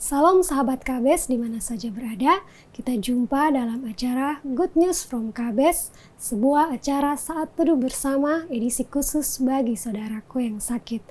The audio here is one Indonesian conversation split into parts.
Salam sahabat KBS di mana saja berada, kita jumpa dalam acara Good News from KBS, sebuah acara saat teduh bersama edisi khusus bagi saudaraku yang sakit.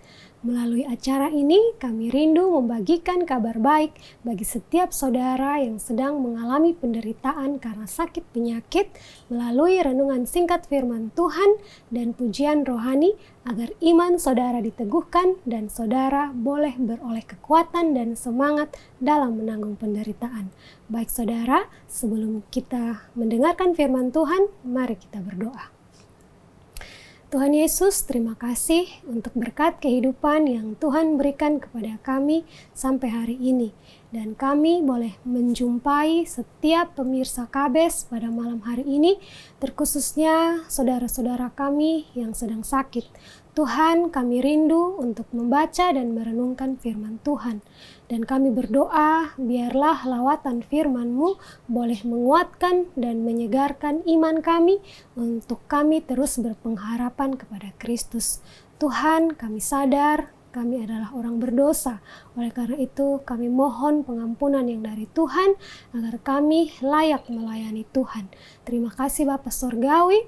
Melalui acara ini, kami rindu membagikan kabar baik bagi setiap saudara yang sedang mengalami penderitaan karena sakit penyakit melalui renungan singkat firman Tuhan dan pujian rohani agar iman saudara diteguhkan dan saudara boleh beroleh kekuatan dan semangat dalam menanggung penderitaan. Baik saudara, sebelum kita mendengarkan firman Tuhan, mari kita berdoa. Tuhan Yesus, terima kasih untuk berkat kehidupan yang Tuhan berikan kepada kami sampai hari ini. Dan kami boleh menjumpai setiap pemirsa KBS pada malam hari ini, terkhususnya saudara-saudara kami yang sedang sakit. Tuhan, kami rindu untuk membaca dan merenungkan firman Tuhan. Dan kami berdoa, biarlah lawatan firman-Mu boleh menguatkan dan menyegarkan iman kami untuk kami terus berpengharapan kepada Kristus. Tuhan, kami sadar kami adalah orang berdosa. Oleh karena itu, kami mohon pengampunan yang dari Tuhan agar kami layak melayani Tuhan. Terima kasih Bapa Sorgawi,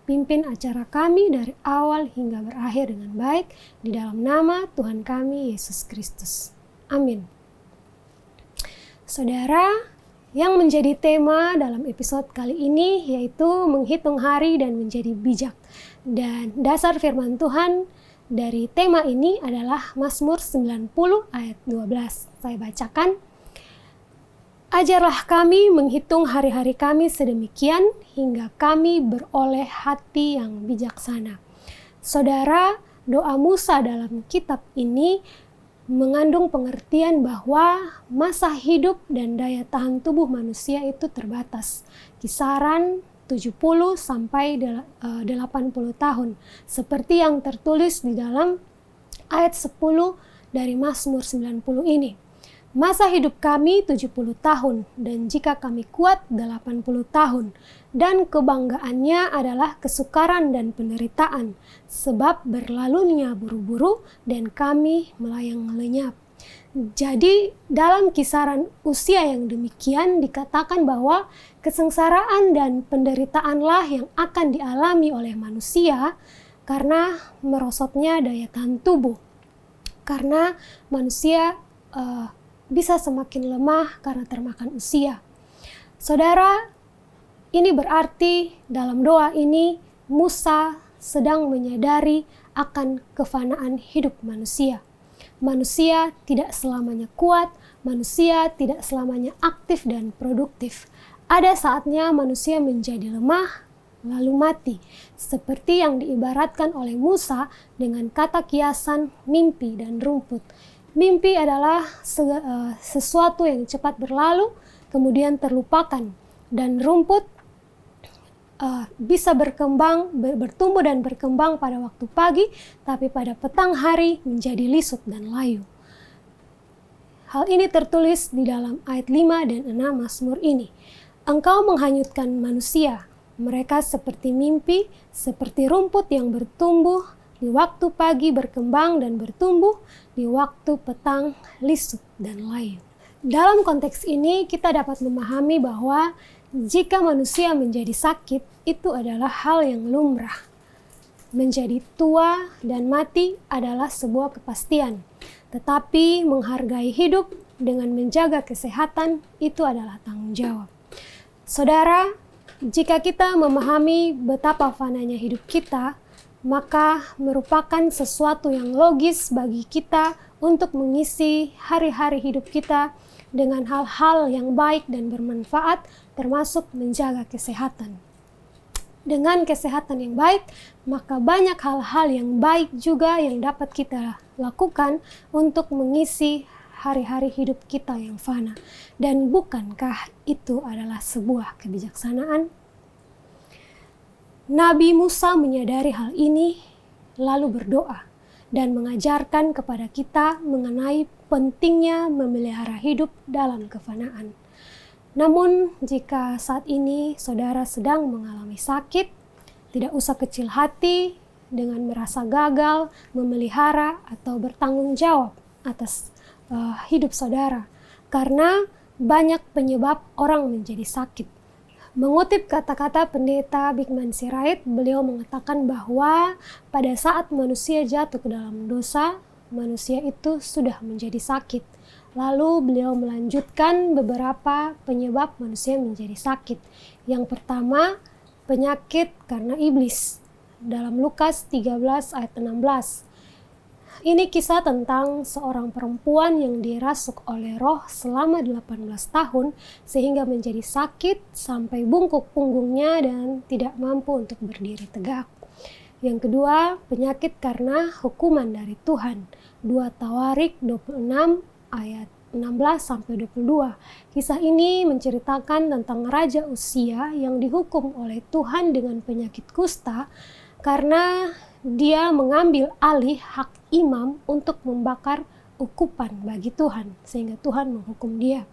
pimpin acara kami dari awal hingga berakhir dengan baik di dalam nama Tuhan kami Yesus Kristus. Amin. Saudara, yang menjadi tema dalam episode kali ini yaitu menghitung hari dan menjadi bijak. Dan dasar firman Tuhan dari tema ini adalah Mazmur 90 ayat 12. Saya bacakan. Ajarlah kami menghitung hari-hari kami sedemikian hingga kami beroleh hati yang bijaksana. Saudara, doa Musa dalam kitab ini mengandung pengertian bahwa masa hidup dan daya tahan tubuh manusia itu terbatas. Kisaran 70 sampai 80 tahun. Seperti yang tertulis di dalam ayat 10 dari Mazmur 90 ini. Masa hidup kami 70 tahun dan jika kami kuat 80 tahun. Dan kebanggaannya adalah kesukaran dan penderitaan sebab berlalunya buru-buru dan kami melayang lenyap. Jadi dalam kisaran usia yang demikian dikatakan bahwa kesengsaraan dan penderitaanlah yang akan dialami oleh manusia karena merosotnya daya tahan tubuh. Karena manusia bisa semakin lemah karena termakan usia. Saudara, ini berarti dalam doa ini Musa sedang menyadari akan kefanaan hidup manusia. Manusia tidak selamanya kuat, manusia tidak selamanya aktif dan produktif. Ada saatnya manusia menjadi lemah, lalu mati. Seperti yang diibaratkan oleh Musa dengan kata kiasan mimpi dan rumput. Mimpi adalah sesuatu yang cepat berlalu, kemudian terlupakan. Dan rumput bisa bertumbuh dan berkembang pada waktu pagi, tapi pada petang hari menjadi lisut dan layu. Hal ini tertulis di dalam ayat 5 dan 6 Mazmur ini. Engkau menghanyutkan manusia, mereka seperti mimpi, seperti rumput yang bertumbuh, di waktu pagi berkembang dan bertumbuh, di waktu petang lisut dan layu. Dalam konteks ini kita dapat memahami bahwa jika manusia menjadi sakit, itu adalah hal yang lumrah. Menjadi tua dan mati adalah sebuah kepastian. Tetapi menghargai hidup dengan menjaga kesehatan itu adalah tanggung jawab. Saudara, jika kita memahami betapa fananya hidup kita, maka merupakan sesuatu yang logis bagi kita untuk mengisi hari-hari hidup kita dengan hal-hal yang baik dan bermanfaat, termasuk menjaga kesehatan. Dengan kesehatan yang baik, maka banyak hal-hal yang baik juga yang dapat kita lakukan untuk mengisi hari-hari hidup kita yang fana. Dan bukankah itu adalah sebuah kebijaksanaan? Nabi Musa menyadari hal ini, lalu berdoa dan mengajarkan kepada kita mengenai pentingnya memelihara hidup dalam kefanaan. Namun, jika saat ini saudara sedang mengalami sakit, tidak usah kecil hati dengan merasa gagal memelihara atau bertanggung jawab atas hidup saudara. karena banyak penyebab orang menjadi sakit. Mengutip kata-kata pendeta Bigman Sirait, beliau mengatakan bahwa pada saat manusia jatuh ke dalam dosa, manusia itu sudah menjadi sakit. Lalu beliau melanjutkan beberapa penyebab manusia menjadi sakit. Yang pertama, penyakit karena iblis. Dalam Lukas 13 ayat 16. Ini kisah tentang seorang perempuan yang dirasuk oleh roh selama 18 tahun sehingga menjadi sakit sampai bungkuk punggungnya dan tidak mampu untuk berdiri tegak. Yang kedua, penyakit karena hukuman dari Tuhan. 2 Tawarik 26 ayat 16-22. Kisah ini menceritakan tentang Raja Uzia yang dihukum oleh Tuhan dengan penyakit kusta karena dia mengambil alih hak imam untuk membakar ukupan bagi Tuhan, sehingga Tuhan menghukum dia.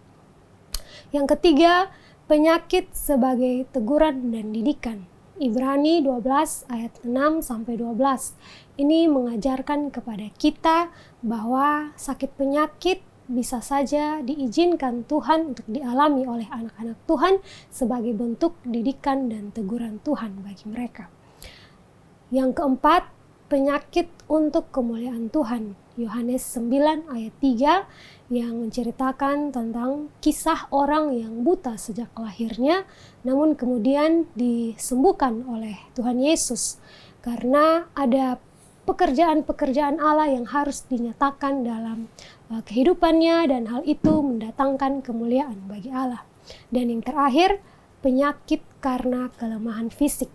Yang ketiga, penyakit sebagai teguran dan didikan. Ibrani 12 ayat 6-12. Ini mengajarkan kepada kita bahwa sakit penyakit bisa saja diizinkan Tuhan untuk dialami oleh anak-anak Tuhan sebagai bentuk didikan dan teguran Tuhan bagi mereka. Yang keempat, penyakit untuk kemuliaan Tuhan. Yohanes 9 ayat 3 yang menceritakan tentang kisah orang yang buta sejak lahirnya, namun kemudian disembuhkan oleh Tuhan Yesus karena ada pekerjaan-pekerjaan Allah yang harus dinyatakan dalam kehidupannya, dan hal itu mendatangkan kemuliaan bagi Allah. Dan yang terakhir, penyakit karena kelemahan fisik.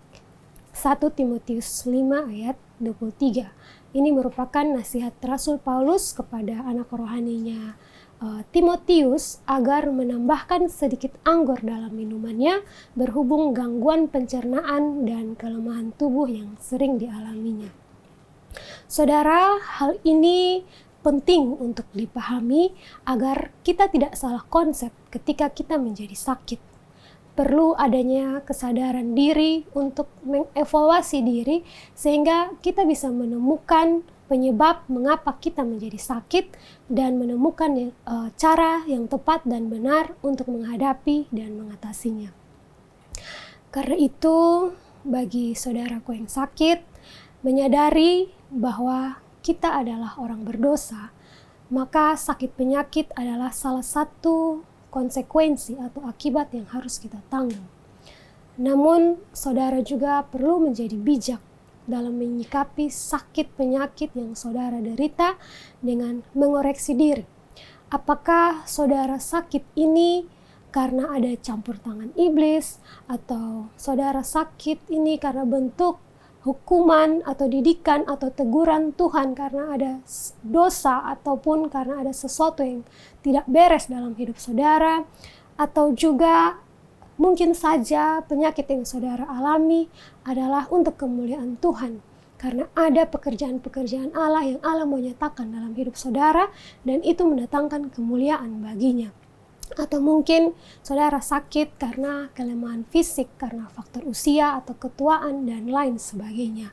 1 Timotius 5 ayat 23. Ini merupakan nasihat Rasul Paulus kepada anak rohaninya Timotius agar menambahkan sedikit anggur dalam minumannya berhubung gangguan pencernaan dan kelemahan tubuh yang sering dialaminya. Saudara, hal ini penting untuk dipahami agar kita tidak salah konsep ketika kita menjadi sakit. Perlu adanya kesadaran diri untuk mengevaluasi diri sehingga kita bisa menemukan penyebab mengapa kita menjadi sakit dan menemukan cara yang tepat dan benar untuk menghadapi dan mengatasinya. Karena itu, bagi saudaraku yang sakit, menyadari bahwa kita adalah orang berdosa, maka sakit penyakit adalah salah satu konsekuensi atau akibat yang harus kita tanggung. Namun, saudara juga perlu menjadi bijak dalam menyikapi sakit penyakit yang saudara derita dengan mengoreksi diri. Apakah saudara sakit ini karena ada campur tangan iblis, atau saudara sakit ini karena bentuk hukuman atau didikan atau teguran Tuhan karena ada dosa ataupun karena ada sesuatu yang tidak beres dalam hidup saudara, atau juga mungkin saja penyakit yang saudara alami adalah untuk kemuliaan Tuhan karena ada pekerjaan-pekerjaan Allah yang Allah mau nyatakan dalam hidup saudara dan itu mendatangkan kemuliaan baginya. Atau mungkin saudara sakit karena kelemahan fisik, karena faktor usia atau ketuaan dan lain sebagainya.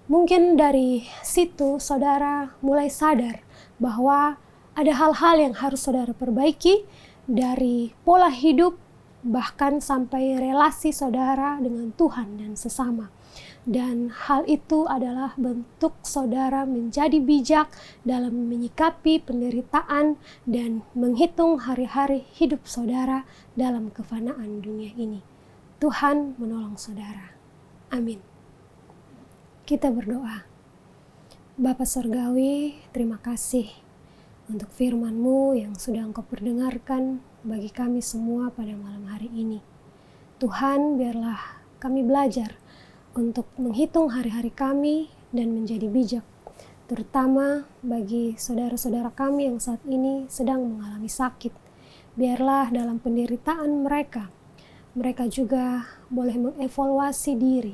Mungkin dari situ saudara mulai sadar bahwa ada hal-hal yang harus saudara perbaiki dari pola hidup bahkan sampai relasi saudara dengan Tuhan dan sesama. Dan hal itu adalah bentuk saudara menjadi bijak dalam menyikapi penderitaan dan menghitung hari-hari hidup saudara dalam kefanaan dunia ini. Tuhan menolong saudara. Amin. Kita berdoa. Bapa Surgawi, terima kasih untuk firman-Mu yang sudah Engkau perdengarkan bagi kami semua pada malam hari ini. Tuhan, biarlah kami belajar untuk menghitung hari-hari kami dan menjadi bijak, terutama bagi saudara-saudara kami yang saat ini sedang mengalami sakit. Biarlah dalam penderitaan mereka juga boleh mengevaluasi diri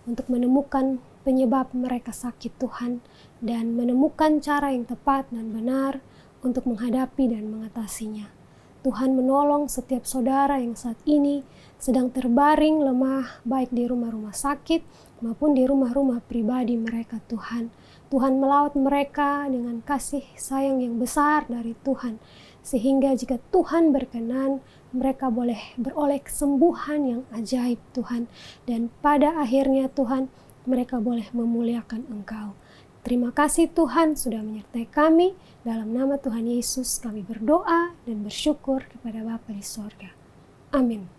untuk menemukan penyebab mereka sakit Tuhan dan menemukan cara yang tepat dan benar untuk menghadapi dan mengatasinya. Tuhan menolong setiap saudara yang saat ini sedang terbaring lemah baik di rumah-rumah sakit maupun di rumah-rumah pribadi mereka Tuhan. Tuhan melawat mereka dengan kasih sayang yang besar dari Tuhan sehingga jika Tuhan berkenan, mereka boleh beroleh kesembuhan yang ajaib Tuhan. Dan pada akhirnya Tuhan, mereka boleh memuliakan Engkau. Terima kasih Tuhan sudah menyertai kami. Dalam nama Tuhan Yesus kami berdoa dan bersyukur kepada Bapa di sorga. Amin.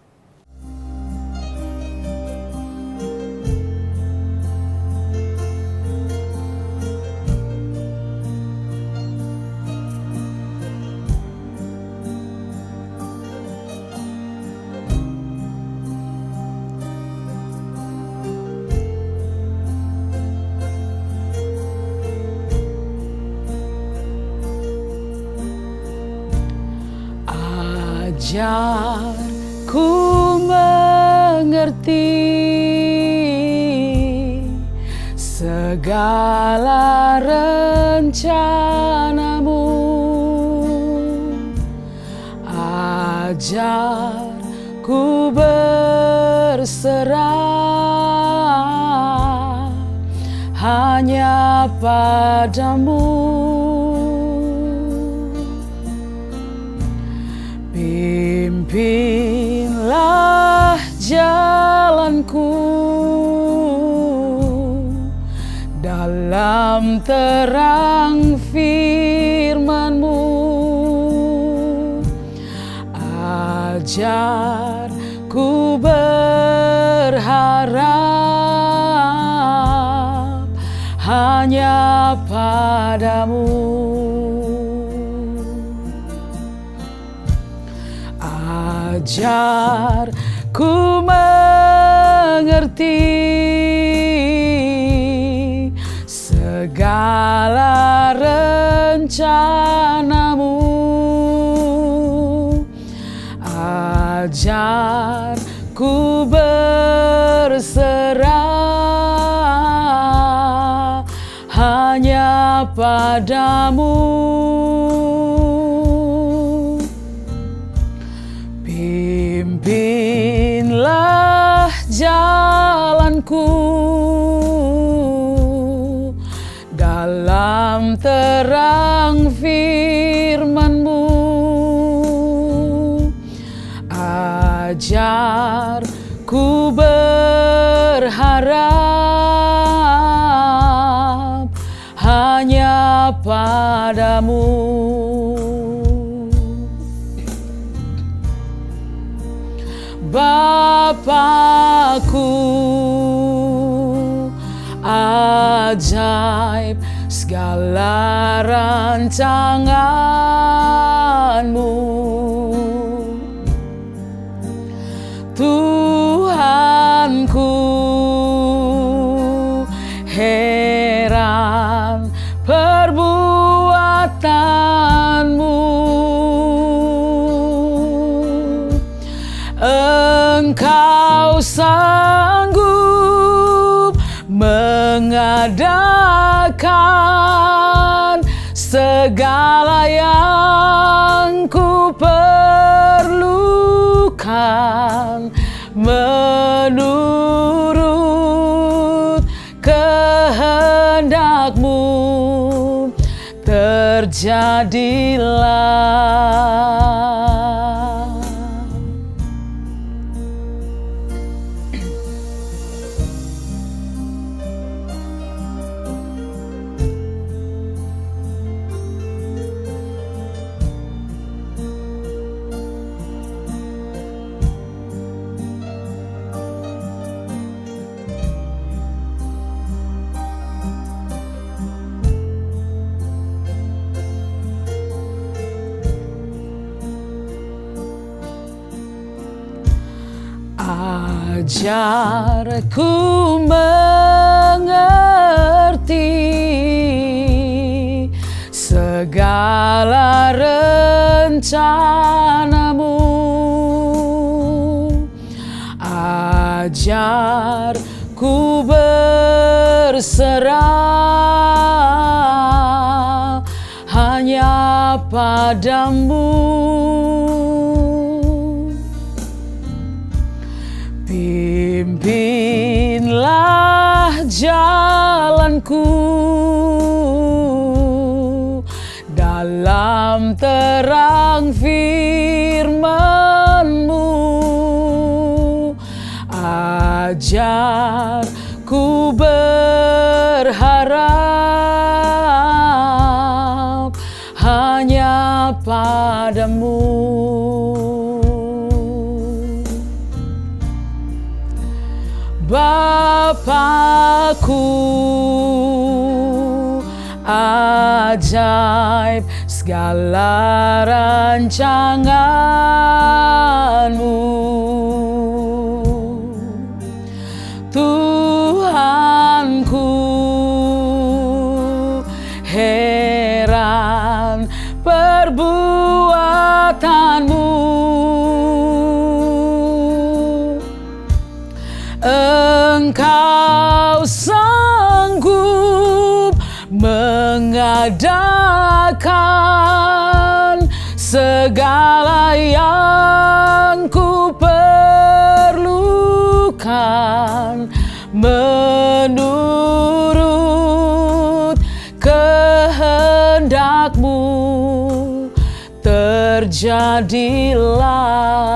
Ajar ku mengerti segala rencanamu. Ajar ku berserah hanya padamu. Pimpinlah jalanku dalam terang firman-Mu. Ajar ku berharap hanya padamu. Ajar ku mengerti segala rencanamu. Ajar ku berserah hanya padamu. Pimpinlah jalanku dalam terang firman-Mu. Ajar ku berharap hanya padamu. Bapakku, ajaib segala rancangan-Mu. Tuhanku, heran perbuatan-Mu. Engkau sanggup mengadakan segala yang ku perlukan menurut kehendak-Mu. Terjadilah. Ajar ku mengerti segala rencana-Mu. Ajar ku berserah hanya padamu. Pimpinlah jalanku dalam terang biar ku berharap hanya padamu. Bapakku, ajaib segala rancanganmu. Tuhanku, heran perbuatanmu. Engkau sanggup mengadakan segala yang ku perlukan menurut kehendak-Mu. Terjadilah.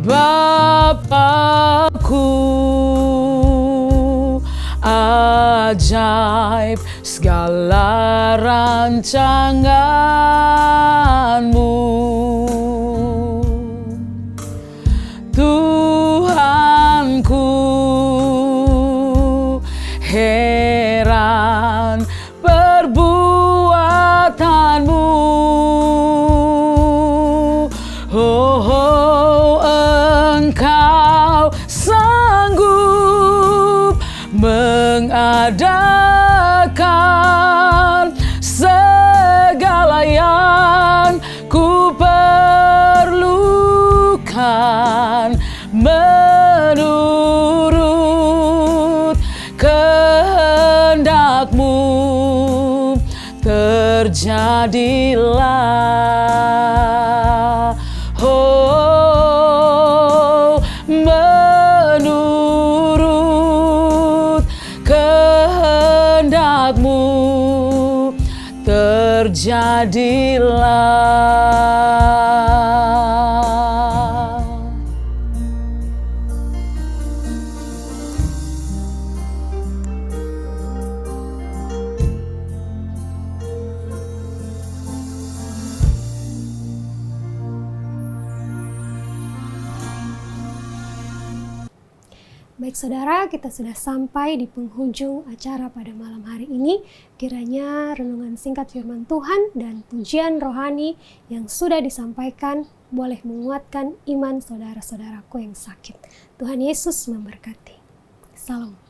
Bapakku, ajaib segala rancangan-Mu. Tuhanku, heran perbuatanmu. Engkau sanggup mengadakan segala yang ku perlukan menurut kehendak-Mu. Terjadilah. Menurut kehendak-Mu. Terjadilah. Baik saudara, kita sudah sampai di penghujung acara pada malam hari ini. Kiranya renungan singkat firman Tuhan dan pujian rohani yang sudah disampaikan boleh menguatkan iman saudara-saudaraku yang sakit. Tuhan Yesus memberkati. Salam.